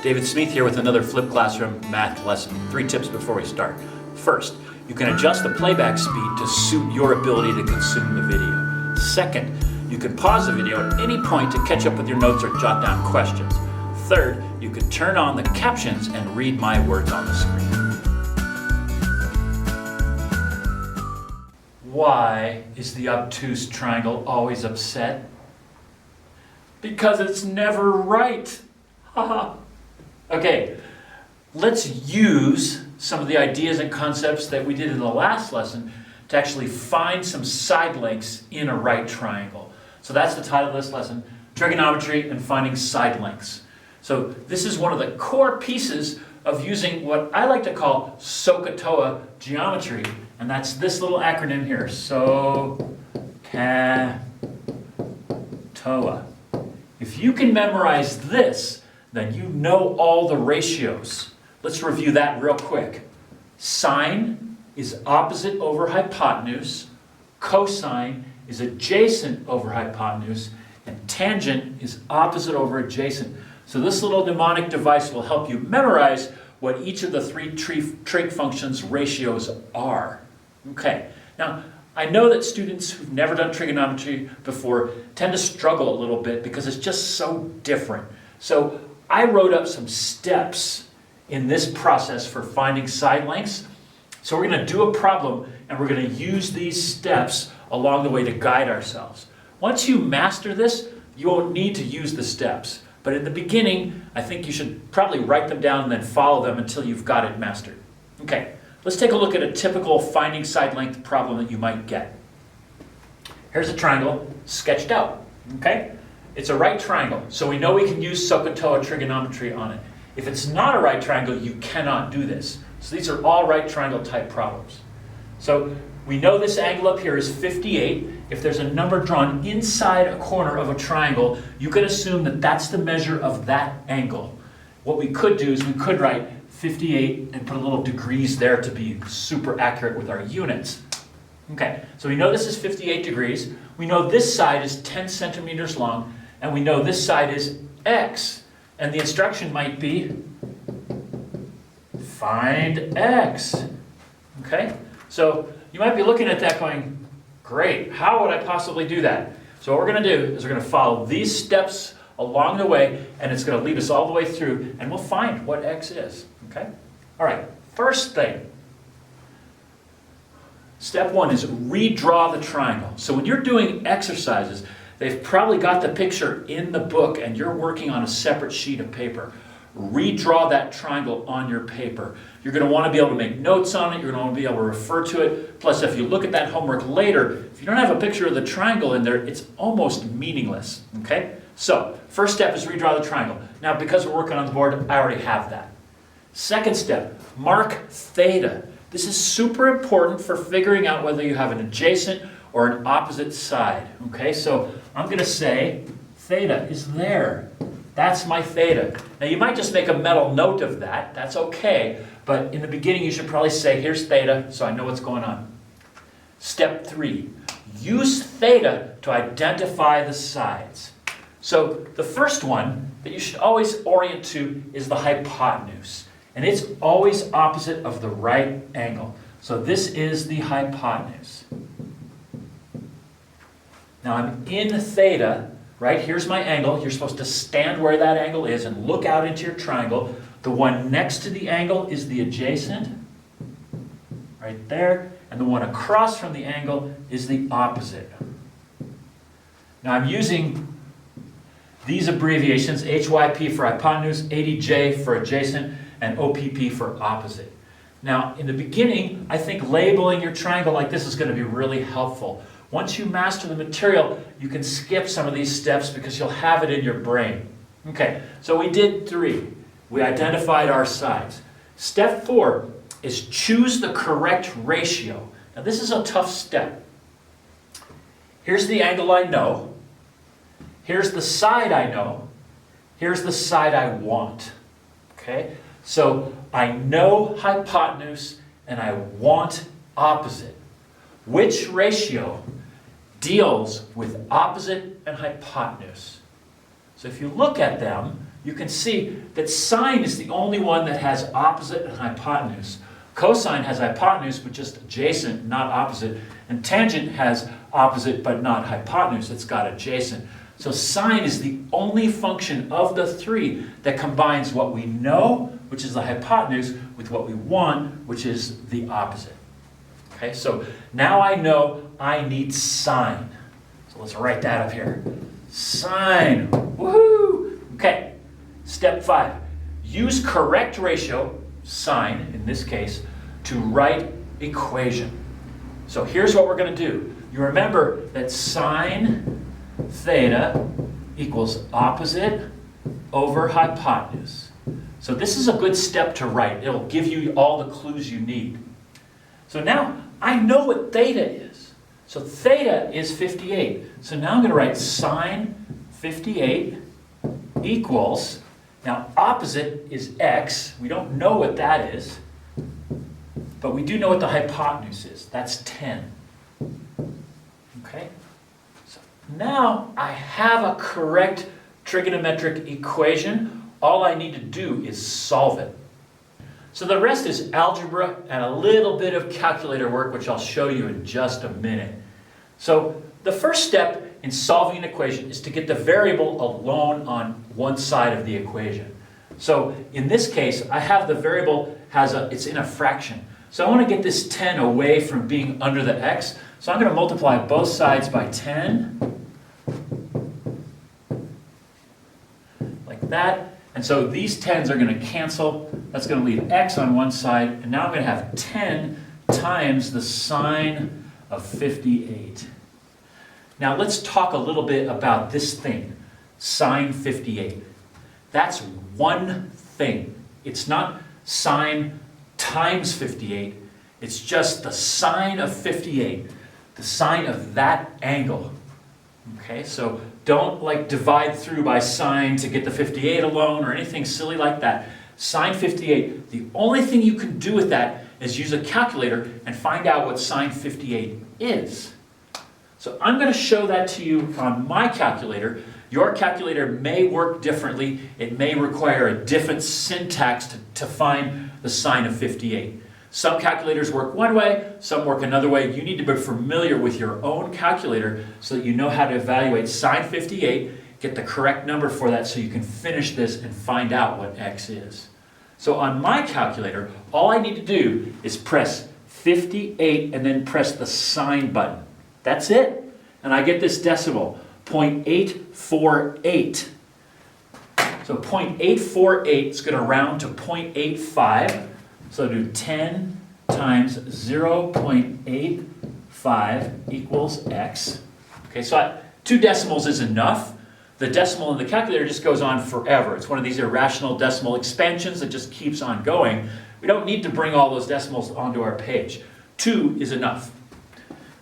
David Smith here with another Flip Classroom math lesson. 3 tips before we start. First, you can adjust the playback speed to suit your ability to consume the video. Second, you can pause the video at any point to catch up with your notes or jot down questions. Third, you can turn on the captions and read my words on the screen. Why is the obtuse triangle always upset? Because it's never right. Haha. Okay, let's use some of the ideas and concepts that we did in the last lesson to actually find some side lengths in a right triangle. So that's the title of this lesson, Trigonometry and Finding Side Lengths. So this is one of the core pieces of using what I like to call Sohcahtoa Geometry, and that's this little acronym here, Sohcahtoa. If you can memorize this, then you know all the ratios. Let's review that real quick. Sine is opposite over hypotenuse, cosine is adjacent over hypotenuse, and tangent is opposite over adjacent. So this little mnemonic device will help you memorize what each of the 3 trig functions ratios are. Okay, now I know that students who've never done trigonometry before tend to struggle a little bit because it's just so different. So I wrote up some steps in this process for finding side lengths. So we're going to do a problem and we're going to use these steps along the way to guide ourselves. Once you master this, you won't need to use the steps. But in the beginning, I think you should probably write them down and then follow them until you've got it mastered. Okay, let's take a look at a typical finding side length problem that you might get. Here's a triangle sketched out, okay? It's a right triangle, so we know we can use Sohcahtoa trigonometry on it. If it's not a right triangle, you cannot do this. So these are all right triangle type problems. So we know this angle up here is 58. If there's a number drawn inside a corner of a triangle, you can assume that that's the measure of that angle. What we could do is we could write 58 and put a little degrees there to be super accurate with our units. Okay, so we know this is 58 degrees. We know this side is 10 centimeters long, and we know this side is x. And the instruction might be, find x. Okay, so you might be looking at that going, great, how would I possibly do that? So what we're going to do is we're going to follow these steps along the way, and it's going to lead us all the way through, and we'll find what x is. Okay? All right, first thing. Step 1 is redraw the triangle. So when you're doing exercises, they've probably got the picture in the book and you're working on a separate sheet of paper. Redraw that triangle on your paper. You're going to want to be able to make notes on it. You're going to want to be able to refer to it. Plus, if you look at that homework later, if you don't have a picture of the triangle in there, it's almost meaningless. Okay? So, first step is redraw the triangle. Now, because we're working on the board, I already have that. Second step, mark theta. This is super important for figuring out whether you have an adjacent or an opposite side. Okay, so I'm going to say theta is there. That's my theta. Now you might just make a mental note of that. That's okay. But in the beginning you should probably say, here's theta, so I know what's going on. Step 3, use theta to identify the sides. So the first one that you should always orient to is the hypotenuse. And it's always opposite of the right angle. So this is the hypotenuse. Now I'm in theta, right? Here's my angle. You're supposed to stand where that angle is and look out into your triangle. The one next to the angle is the adjacent, right there. And the one across from the angle is the opposite. Now I'm using these abbreviations, HYP for hypotenuse, ADJ for adjacent, and OPP for opposite. Now, in the beginning, I think labeling your triangle like this is going to be really helpful. Once you master the material, you can skip some of these steps because you'll have it in your brain. Okay, so we did 3. We identified our sides. Step 4 is choose the correct ratio. Now, this is a tough step. Here's the angle I know. Here's the side I know. Here's the side I want. Okay? So I know hypotenuse and I want opposite. Which ratio deals with opposite and hypotenuse? So if you look at them, you can see that sine is the only one that has opposite and hypotenuse. Cosine has hypotenuse but just adjacent, not opposite. And tangent has opposite but not hypotenuse, it's got adjacent. So sine is the only function of the three that combines what we know, which is the hypotenuse, with what we want, which is the opposite. Okay, so now I know I need sine. So let's write that up here. Sine, woohoo! Okay. Step 5, use correct ratio, sine in this case, to write equation. So here's what we're going to do. You remember that sine theta equals opposite over hypotenuse. So this is a good step to write. It'll give you all the clues you need. So now I know what theta is. So theta is 58. So now I'm going to write sine 58 equals, now opposite is x. We don't know what that is, but we do know what the hypotenuse is. That's 10. Okay? So now I have a correct trigonometric equation. All I need to do is solve it. So the rest is algebra and a little bit of calculator work, which I'll show you in just a minute. So the first step in solving an equation is to get the variable alone on one side of the equation. So in this case, I have the variable it's in a fraction. So I want to get this 10 away from being under the x. So I'm going to multiply both sides by 10. Like that. And so these 10s are going to cancel. That's going to leave x on one side. And now I'm going to have 10 times the sine of 58. Now let's talk a little bit about this thing, sine 58. That's one thing. It's not sine times 58. It's just the sine of 58, the sine of that angle. Okay, so don't divide through by sine to get the 58 alone or anything silly like that. Sine 58, the only thing you can do with that is use a calculator and find out what sine 58 is. So I'm going to show that to you on my calculator. Your calculator may work differently. It may require a different syntax to find the sine of 58. Some calculators work one way, some work another way. You need to be familiar with your own calculator so that you know how to evaluate sine 58, get the correct number for that so you can finish this and find out what x is. So on my calculator, all I need to do is press 58 and then press the sine button. That's it. And I get this decimal, 0.848. So 0.848 is going to round to 0.85. So do 10 times 0.85 equals x. Okay, so 2 decimals is enough. The decimal in the calculator just goes on forever. It's one of these irrational decimal expansions that just keeps on going. We don't need to bring all those decimals onto our page. 2 is enough.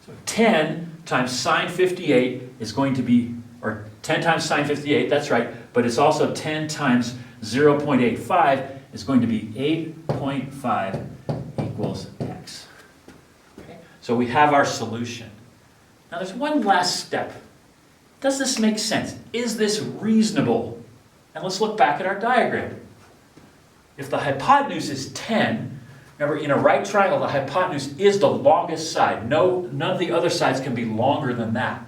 So 10 times sine 58 is going to be, or 10 times sine 58, that's right, but it's also 10 times 0.85 is going to be 8.5 equals x. Okay? So we have our solution. Now there's one last step. Does this make sense? Is this reasonable? And let's look back at our diagram. If the hypotenuse is 10, remember in a right triangle the hypotenuse is the longest side. None of the other sides can be longer than that.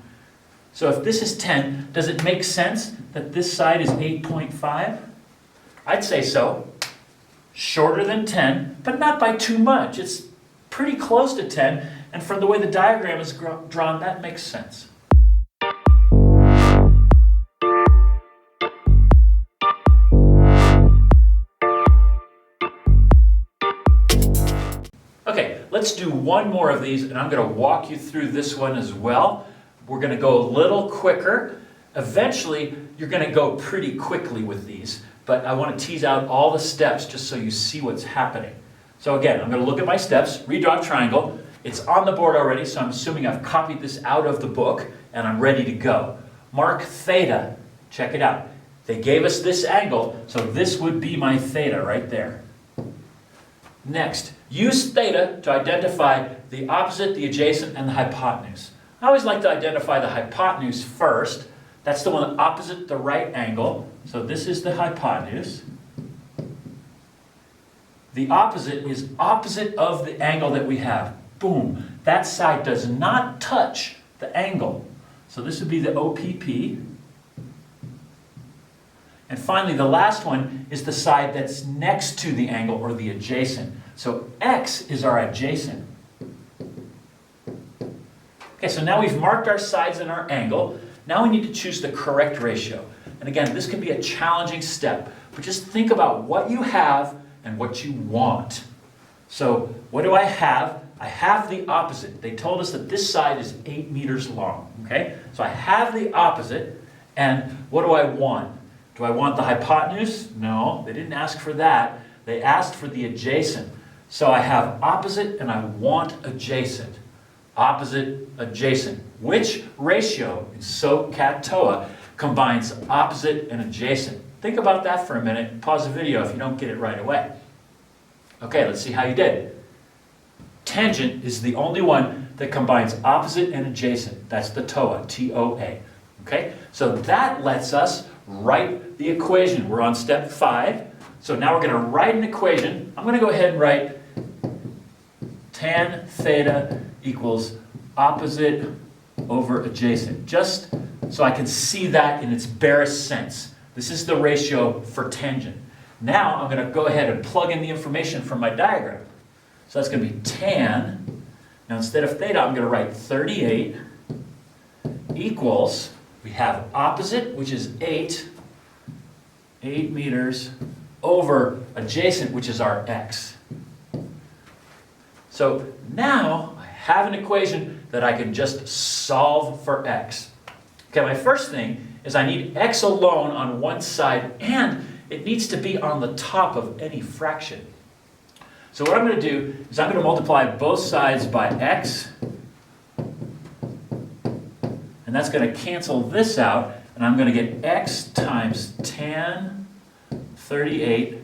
So if this is 10, does it make sense that this side is 8.5? I'd say so. Shorter than 10, but not by too much. It's pretty close to 10, and from the way the diagram is drawn, that makes sense. Okay, let's do one more of these, and I'm going to walk you through this one as well. We're going to go a little quicker. Eventually, you're going to go pretty quickly with these, but I want to tease out all the steps just so you see what's happening. So again, I'm going to look at my steps, redraw a triangle. It's on the board already, so I'm assuming I've copied this out of the book, and I'm ready to go. Mark theta. Check it out. They gave us this angle, so this would be my theta right there. Next, use theta to identify the opposite, the adjacent, and the hypotenuse. I always like to identify the hypotenuse first, That's the one opposite the right angle. So this is the hypotenuse. The opposite is opposite of the angle that we have. Boom. That side does not touch the angle. So this would be the OPP. And finally, the last one is the side that's next to the angle, or the adjacent. So X is our adjacent. Okay, so now we've marked our sides and our angle. Now we need to choose the correct ratio. And again, this can be a challenging step, but just think about what you have and what you want. So what do I have? I have the opposite. They told us that this side is 8 meters long. Okay, so I have the opposite, and what do I want? Do I want the hypotenuse? No, they didn't ask for that. They asked for the adjacent. So I have opposite and I want adjacent. Opposite, adjacent. Which ratio in Sohcahtoa combines opposite and adjacent? Think about that for a minute. Pause the video if you don't get it right away. Okay, let's see how you did. Tangent is the only one that combines opposite and adjacent. That's the TOA, T-O-A. Okay, so that lets us write the equation. We're on step 5. So now we're going to write an equation. I'm going to go ahead and write tan theta equals opposite over adjacent, just so I can see that in its barest sense. This is the ratio for tangent. Now I'm going to go ahead and plug in the information from my diagram. So that's going to be tan. Now instead of theta, I'm going to write 38 equals, we have opposite, which is 8 meters, over adjacent, which is our x. So now I have an equation that I can just solve for x. Okay, my first thing is I need x alone on one side, and it needs to be on the top of any fraction. So what I'm going to do is I'm going to multiply both sides by x, and that's going to cancel this out, and I'm going to get x times tan 38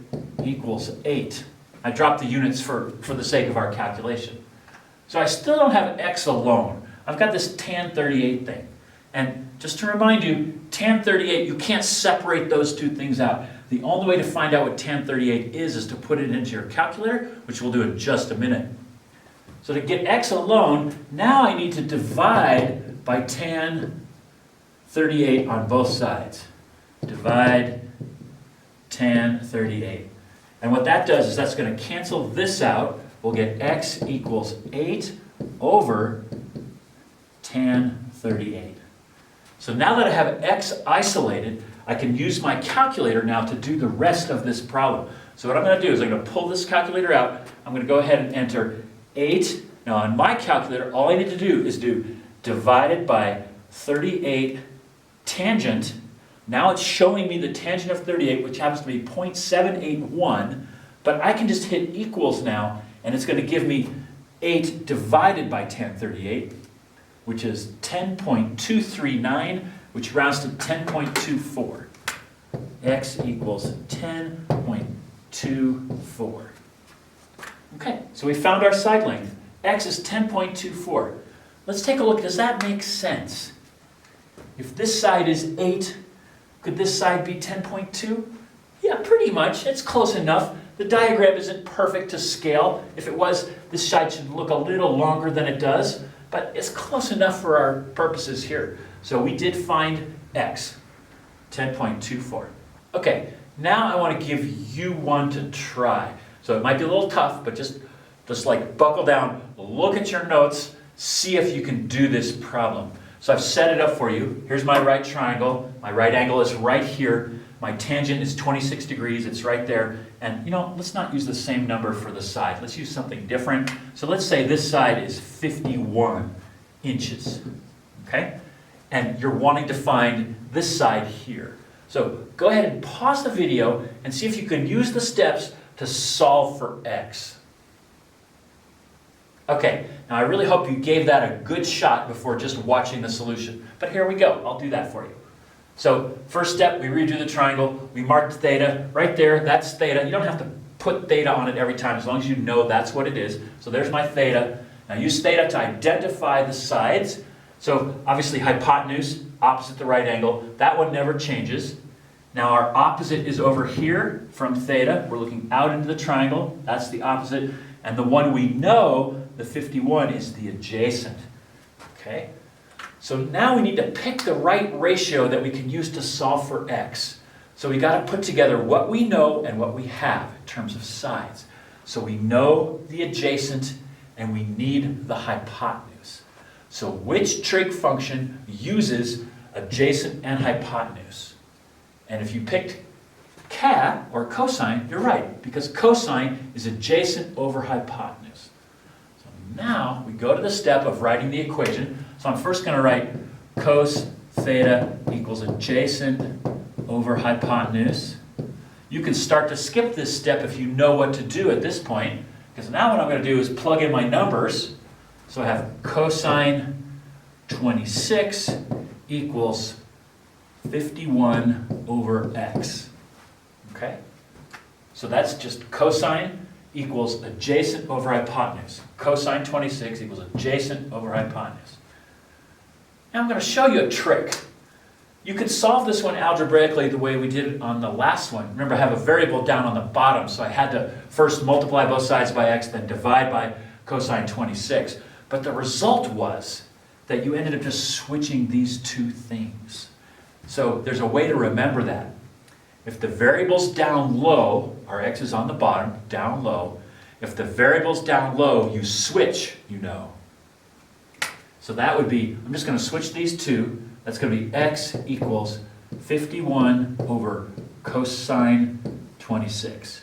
equals 8. I dropped the units for the sake of our calculation. So I still don't have x alone. I've got this tan 38 thing. And just to remind you, tan 38, you can't separate those two things out. The only way to find out what tan 38 is to put it into your calculator, which we'll do in just a minute. So to get x alone, now I need to divide by tan 38 on both sides. Divide tan 38. And what that does is that's going to cancel this out. We'll get x equals 8 over tan 38. So now that I have x isolated, I can use my calculator now to do the rest of this problem. So what I'm going to do is I'm going to pull this calculator out. I'm going to go ahead and enter 8. Now on my calculator, all I need to do is do divided by 38 tangent. Now it's showing me the tangent of 38, which happens to be 0.781, but I can just hit equals now, and it's going to give me 8 divided by tan 38, which is 10.239, which rounds to 10.24. X equals 10.24. Okay, so we found our side length. X is 10.24. Let's take a look. Does that make sense? If this side is 8, could this side be 10.2? Yeah, pretty much. It's close enough. The diagram isn't perfect to scale. If it was, this side should look a little longer than it does, but it's close enough for our purposes here. So we did find x, 10.24. Okay, now I want to give you one to try. So it might be a little tough, but just like buckle down, look at your notes, see if you can do this problem. So I've set it up for you. Here's my right triangle. My right angle is right here. My tangent is 26 degrees. It's right there. And let's not use the same number for the side. Let's use something different. So let's say this side is 51 inches. Okay? And you're wanting to find this side here. So go ahead and pause the video and see if you can use the steps to solve for x. Okay, now I really hope you gave that a good shot before just watching the solution. But here we go, I'll do that for you. So first step, we redo the triangle, we marked theta, right there, that's theta. You don't have to put theta on it every time as long as you know that's what it is. So there's my theta. Now use theta to identify the sides. So obviously hypotenuse, opposite the right angle. That one never changes. Now our opposite is over here from theta. We're looking out into the triangle. That's the opposite. And the one we know, the 51, is the adjacent. Okay? So now we need to pick the right ratio that we can use to solve for x. So we got to put together what we know and what we have in terms of sides. So we know the adjacent and we need the hypotenuse. So which trig function uses adjacent and hypotenuse? And if you picked cat or cosine, you're right, because cosine is adjacent over hypotenuse. So now we go to the step of writing the equation. So I'm first going to write cos theta equals adjacent over hypotenuse. You can start to skip this step if you know what to do at this point, because now what I'm going to do is plug in my numbers. So I have cosine 26 equals 51 over x. Okay? So that's just cosine equals adjacent over hypotenuse. Cosine 26 equals adjacent over hypotenuse. Now I'm going to show you a trick. You could solve this one algebraically the way we did it on the last one. Remember, I have a variable down on the bottom, so I had to first multiply both sides by x, then divide by cosine 26. But the result was that you ended up just switching these two things. So there's a way to remember that. If the variable's down low, our x is on the bottom, down low. If the variable's down low, you switch, you know. So that would be, I'm just going to switch these two. That's going to be x equals 51 over cosine 26.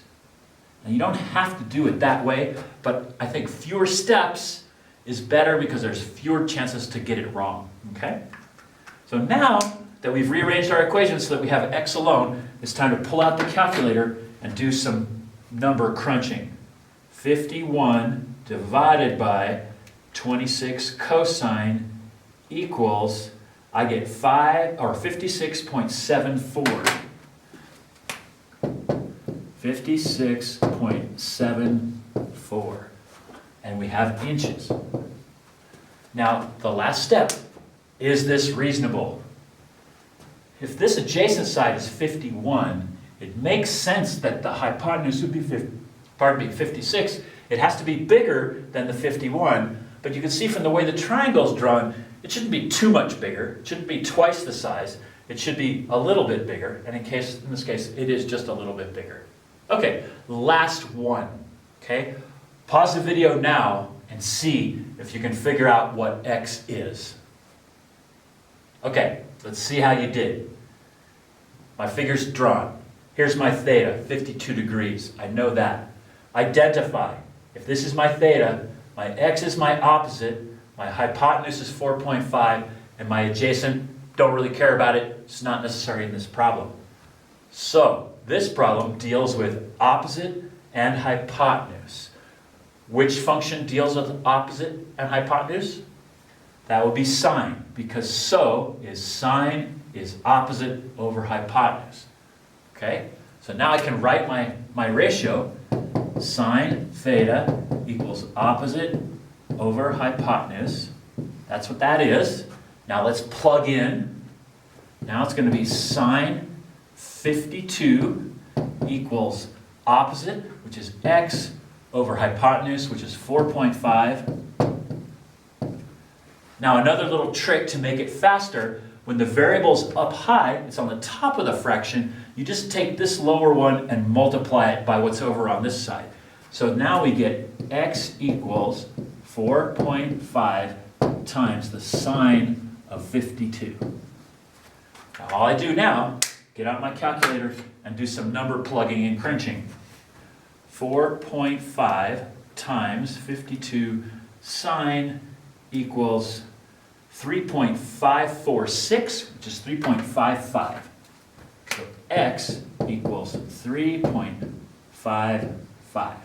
And you don't have to do it that way, but I think fewer steps is better because there's fewer chances to get it wrong. Okay? So now that we've rearranged our equations so that we have x alone, it's time to pull out the calculator and do some number crunching. 51 divided by 26 cosine equals, I get 56.74. 56.74. And we have inches. Now, the last step, is this reasonable? If this adjacent side is 51, it makes sense that the hypotenuse would be 56. It has to be bigger than the 51, but you can see from the way the triangle is drawn, it shouldn't be too much bigger. It shouldn't be twice the size. It should be a little bit bigger, and in this case, it is just a little bit bigger. Okay, last one. Okay, pause the video now and see if you can figure out what x is. Okay, let's see how you did. My figure's drawn. Here's my theta, 52 degrees. I know that. Identify. If this is my theta, my x is my opposite, my hypotenuse is 4.5, and my adjacent, don't really care about it. It's not necessary in this problem. So, this problem deals with opposite and hypotenuse. Which function deals with opposite and hypotenuse? That would be sine, because sine is opposite over hypotenuse. Okay? So now I can write my ratio. Sine theta equals opposite over hypotenuse. That's what that is. Now let's plug in. Now it's going to be sine 52 equals opposite, which is x, over hypotenuse, which is 4.5. Now another little trick to make it faster, when the variable's up high, it's on the top of the fraction, you just take this lower one and multiply it by what's over on this side. So now we get x equals 4.5 times the sine of 52. Now all I do now, get out my calculator and do some number plugging and crunching. 4.5 times 52 sine equals 3.546, which is 3.55. So x equals 3.55.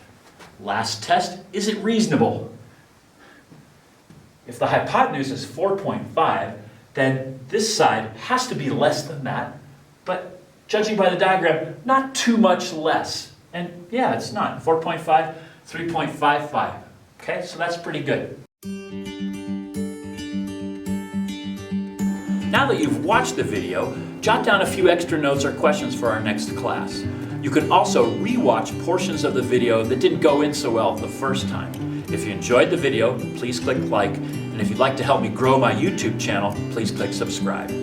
Last test, is it reasonable? If the hypotenuse is 4.5, then this side has to be less than that, but judging by the diagram, not too much less. And yeah, it's not. 4.5, 3.55. Okay, so that's pretty good. Now that you've watched the video, jot down a few extra notes or questions for our next class. You can also re-watch portions of the video that didn't go in so well the first time. If you enjoyed the video, please click like, and if you'd like to help me grow my YouTube channel, please click subscribe.